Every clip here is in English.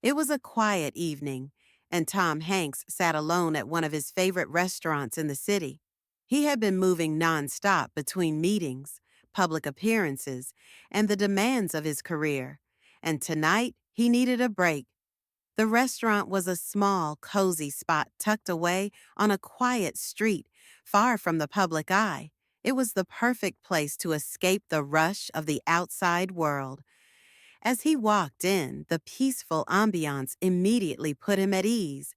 It was a quiet evening, and Tom Hanks sat alone at one of his favorite restaurants in the city. He had been moving nonstop between meetings, public appearances, and the demands of his career, and tonight he needed a break. The restaurant was a small, cozy spot tucked away on a quiet street, far from the public eye. It was the perfect place to escape the rush of the outside world. As he walked in, the peaceful ambiance immediately put him at ease.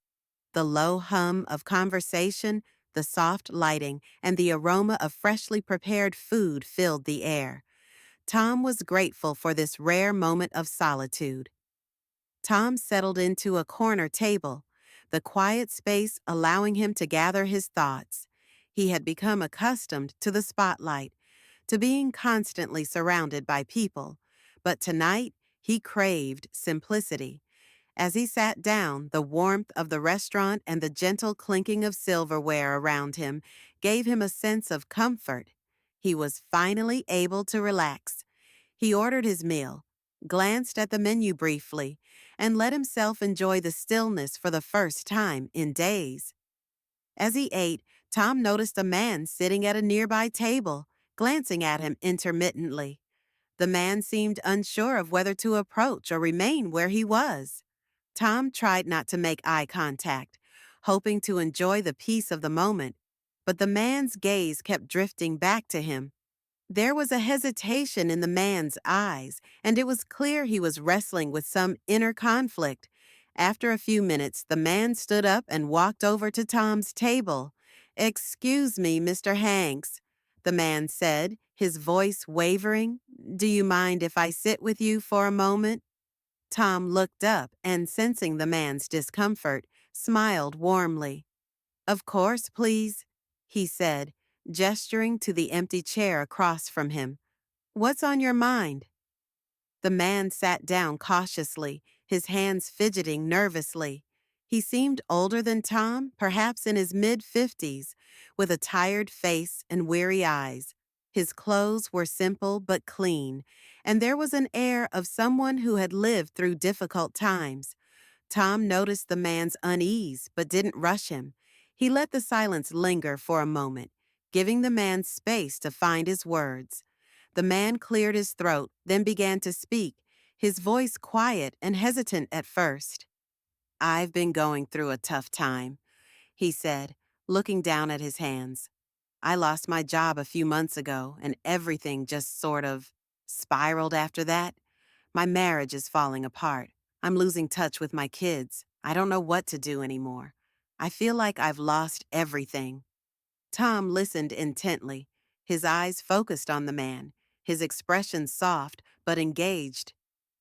The low hum of conversation, the soft lighting, and the aroma of freshly prepared food filled the air. Tom was grateful for this rare moment of solitude. Tom settled into a corner table, the quiet space allowing him to gather his thoughts. He had become accustomed to the spotlight, to being constantly surrounded by people, but tonight he craved simplicity. As he sat down, the warmth of the restaurant and the gentle clinking of silverware around him gave him a sense of comfort. He was finally able to relax. He ordered his meal, glanced at the menu briefly, and let himself enjoy the stillness for the first time in days. As he ate, Tom noticed a man sitting at a nearby table, glancing at him intermittently. The man seemed unsure of whether to approach or remain where he was. Tom tried not to make eye contact, hoping to enjoy the peace of the moment, but the man's gaze kept drifting back to him. There was a hesitation in the man's eyes, and it was clear he was wrestling with some inner conflict. After a few minutes, the man stood up and walked over to Tom's table. "Excuse me, Mr. Hanks," the man said, his voice wavering. "Do you mind if I sit with you for a moment?" Tom looked up and, sensing the man's discomfort, smiled warmly. "Of course, please," he said, gesturing to the empty chair across from him. "What's on your mind?" The man sat down cautiously, his hands fidgeting nervously. He seemed older than Tom, perhaps in his mid-50s, with a tired face and weary eyes. His clothes were simple but clean, and there was an air of someone who had lived through difficult times. Tom noticed the man's unease but didn't rush him. He let the silence linger for a moment, giving the man space to find his words. The man cleared his throat, then began to speak, his voice quiet and hesitant at first. "I've been going through a tough time," he said, looking down at his hands. "I lost my job a few months ago, and everything just sort of spiraled after that. My marriage is falling apart. I'm losing touch with my kids. I don't know what to do anymore. I feel like I've lost everything." Tom listened intently, his eyes focused on the man, his expression soft but engaged.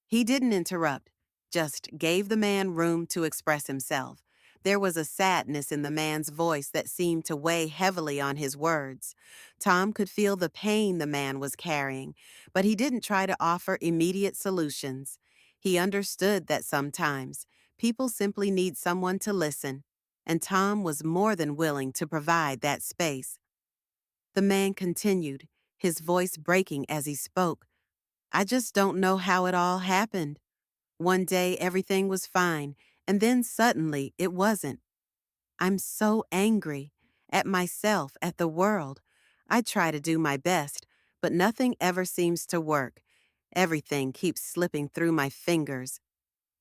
He didn't interrupt, just gave the man room to express himself. There was a sadness in the man's voice that seemed to weigh heavily on his words. Tom could feel the pain the man was carrying, but he didn't try to offer immediate solutions. He understood that sometimes people simply need someone to listen, and Tom was more than willing to provide that space. The man continued, his voice breaking as he spoke. "I just don't know how it all happened. One day everything was fine, and then suddenly it wasn't. I'm so angry at myself, at the world. I try to do my best, but nothing ever seems to work. Everything keeps slipping through my fingers."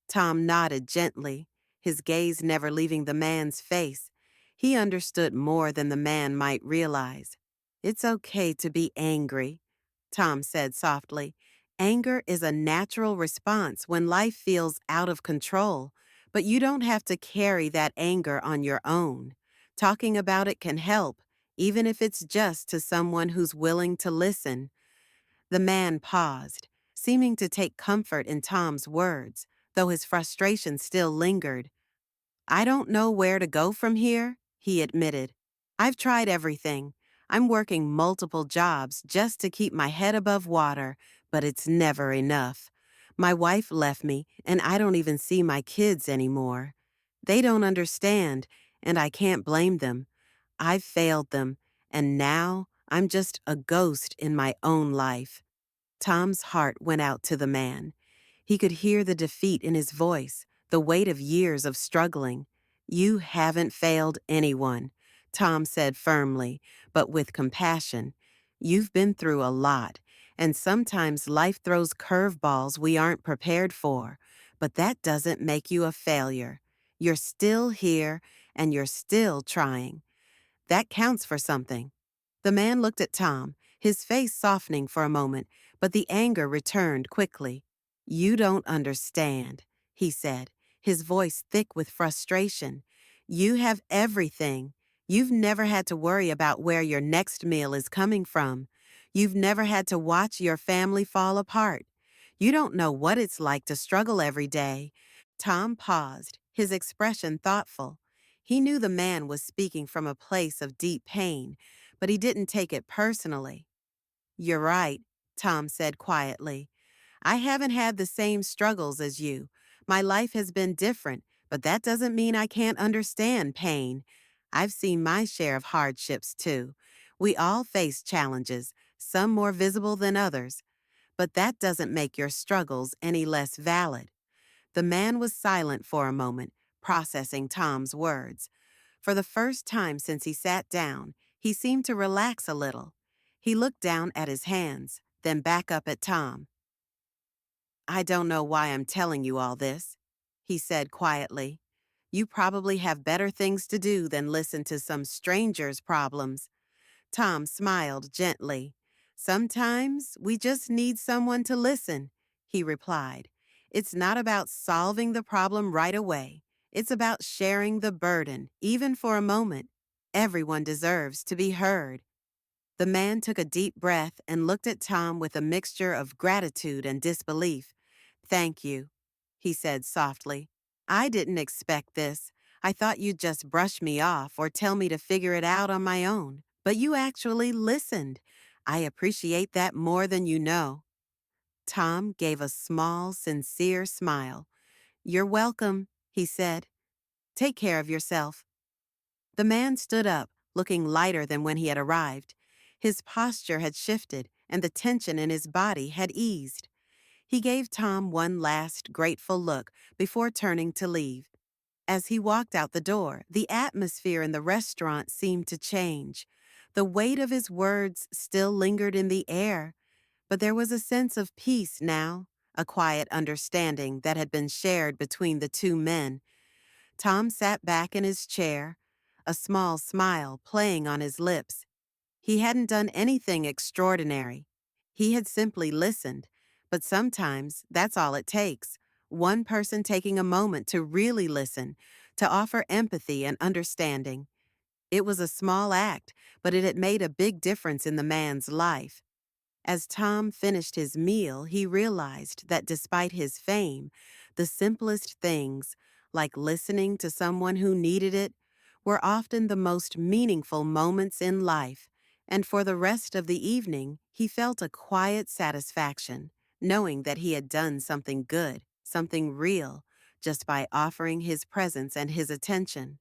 Tom nodded gently, his gaze never leaving the man's face. He understood more than the man might realize. "It's okay to be angry," Tom said softly. "Anger is a natural response when life feels out of control, but you don't have to carry that anger on your own. Talking about it can help, even if it's just to someone who's willing to listen." The man paused, seeming to take comfort in Tom's words, though his frustration still lingered. "I don't know where to go from here," he admitted. "I've tried everything. I'm working multiple jobs just to keep my head above water, but it's never enough. My wife left me, and I don't even see my kids anymore. They don't understand, and I can't blame them. I've failed them, and now I'm just a ghost in my own life." Tom's heart went out to the man. He could hear the defeat in his voice, the weight of years of struggling. You haven't failed anyone, Tom said firmly, but with compassion. You've been through a lot, and sometimes life throws curveballs we aren't prepared for, but that doesn't make you a failure. You're still here, and you're still trying. That counts for something. The man looked at Tom, his face softening for a moment, but the anger returned quickly. You don't understand, he said, his voice thick with frustration. You have everything. You've never had to worry about where your next meal is coming from. You've never had to watch your family fall apart. You don't know what it's like to struggle every day. Tom paused, his expression thoughtful. He knew the man was speaking from a place of deep pain, but he didn't take it personally. You're right, Tom said quietly. I haven't had the same struggles as you. My life has been different, but that doesn't mean I can't understand pain. I've seen my share of hardships too. We all face challenges, some more visible than others, but that doesn't make your struggles any less valid. The man was silent for a moment, processing Tom's words. For the first time since he sat down, he seemed to relax a little. He looked down at his hands, then back up at Tom. I don't know why I'm telling you all this, he said quietly. You probably have better things to do than listen to some stranger's problems. Tom smiled gently. Sometimes we just need someone to listen, he replied. It's not about solving the problem right away. It's about sharing the burden, even for a moment. Everyone deserves to be heard. The man took a deep breath and looked at Tom with a mixture of gratitude and disbelief. Thank you, he said softly. I didn't expect this. I thought you'd just brush me off or tell me to figure it out on my own. But you actually listened. I appreciate that more than you know. Tom gave a small, sincere smile. You're welcome, he said. Take care of yourself. The man stood up, looking lighter than when he had arrived. His posture had shifted, and the tension in his body had eased. He gave Tom one last grateful look before turning to leave. As he walked out the door, the atmosphere in the restaurant seemed to change. The weight of his words still lingered in the air, but there was a sense of peace now, a quiet understanding that had been shared between the two men. Tom sat back in his chair, a small smile playing on his lips. He hadn't done anything extraordinary. He had simply listened, but sometimes that's all it takes. One person taking a moment to really listen, to offer empathy and understanding. It was a small act, but it had made a big difference in the man's life. As Tom finished his meal, he realized that despite his fame, the simplest things, like listening to someone who needed it, were often the most meaningful moments in life, and for the rest of the evening, he felt a quiet satisfaction, knowing that he had done something good, something real, just by offering his presence and his attention.